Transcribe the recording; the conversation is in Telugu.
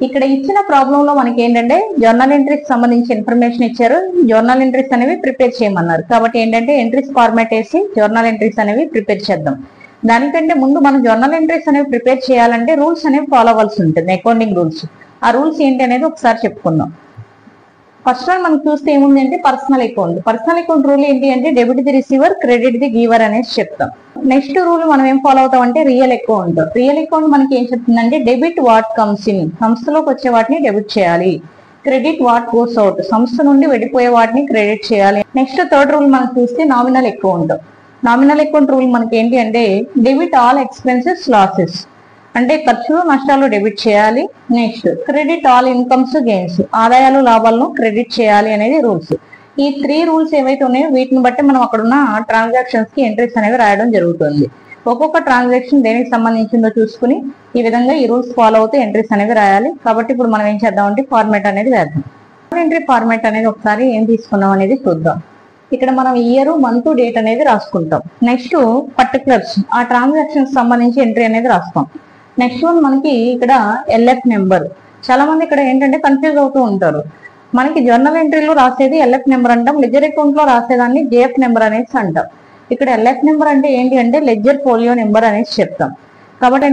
ఇక్కడ ఇచ్చిన ప్రాబ్లం లో మనకి ఏంటంటే జర్నల్ ఎంట్రీస్ సంబంధించి ఇన్ఫర్మేషన్ ఇచ్చారు. జర్నల్ ఎంట్రీస్ అనేవి ప్రిపేర్ చేయమన్నారు. కాబట్టి ఏంటంటే ఎంట్రీస్ ఫార్మాట్ వేసి జర్నల్ ఎంట్రీస్ అనేవి ప్రిపేర్ చేద్దాం. దానికంటే ముందు మనం జర్నల్ ఎంట్రీస్ అనేవి ప్రిపేర్ చేయాలంటే రూల్స్ అనేవి ఫాలో అవ్వాల్సి ఉంటుంది, అకౌంటింగ్ రూల్స్. ఆ రూల్స్ ఏంటి అనేది ఒకసారి చెప్పుకుందాం. ఫస్ట్ వన్ మనం చూస్తే ఏముంది అంటే personal account. Personal account rule ఏంటి అంటే debit the receiver, credit the giver అనేసి చెప్తాం. నెక్స్ట్ రూల్ మనం ఏం ఫాలో అవుతాం అంటే రియల్ అకౌంట్. రియల్ అకౌంట్ మనకి ఏం చెప్తుందంటే డెబిట్ వాట్ కమ్స్ ఇన్, సంస్థలోకి వచ్చే వాటిని డెబిట్ చేయాలి. క్రెడిట్ వాట్ గోస్ అవుట్, సంస్థ నుండి వెళ్ళిపోయే వాటిని క్రెడిట్ చేయాలి. నెక్స్ట్ థర్డ్ రూల్ మనం చూస్తే nominal account. Nominal account rule మనకి ఏంటి అంటే డెబిట్ ఆల్ ఎక్స్పెన్సెస్ లాసెస్, అంటే ఖర్చులు నష్టాలు డెబిట్ చేయాలి. Next credit all incomes gains, ఆదాయాలు లాభాలను క్రెడిట్ చేయాలి అనేది రూల్స్. ఈ 3 రూల్స్ ఏవైతే ఉన్నాయో వీటిని బట్టి మనం అక్కడ ఉన్న ట్రాన్సాక్షన్స్ కి ఎంట్రీస్ అనేవి రాయడం జరుగుతుంది. ఒక్కొక్క ట్రాన్సాక్షన్ దేనికి సంబంధించిందో చూసుకుని ఈ విధంగా ఈ రూల్స్ ఫాలో అవుతూ ఎంట్రీస్ అనేవి రాయాలి. కాబట్టి ఇప్పుడు మనం ఏం చేద్దామంటే ఫార్మాట్ అనేది వేద్దాం. ఎంట్రీ ఫార్మాట్ అనేది ఒకసారి ఏం తీసుకున్నాం అనేది చూద్దాం. ఇక్కడ మనం ఇయర్, మంత్, డేట్ అనేది రాసుకుంటాం. నెక్స్ట్ పర్టికులర్స్, ఆ ట్రాన్సాక్షన్ సంబంధించి ఎంట్రీ అనేది రాస్తాం. నెక్స్ట్ వన్ మనకి ఇక్కడ ఎల్ఎఫ్ నెంబర్. చాలా మంది ఇక్కడ ఏంటంటే కన్ఫ్యూజ్ అవుతూ ఉంటారు. మనకి జర్నల్ ఎంట్రీలో రాసేది ఎల్ఎఫ్ నెంబర్ అంటాం, లెడ్జర్ అకౌంట్ లో రాసేదాన్ని జేఎఫ్ నెంబర్ అనేసి అంటాం. ఇక్కడ ఎల్ఎఫ్ నెంబర్ అంటే ఏంటి అంటే లెడ్జర్ ఫోలియో నెంబర్ అనేసి చెప్తాం. కాబట్టి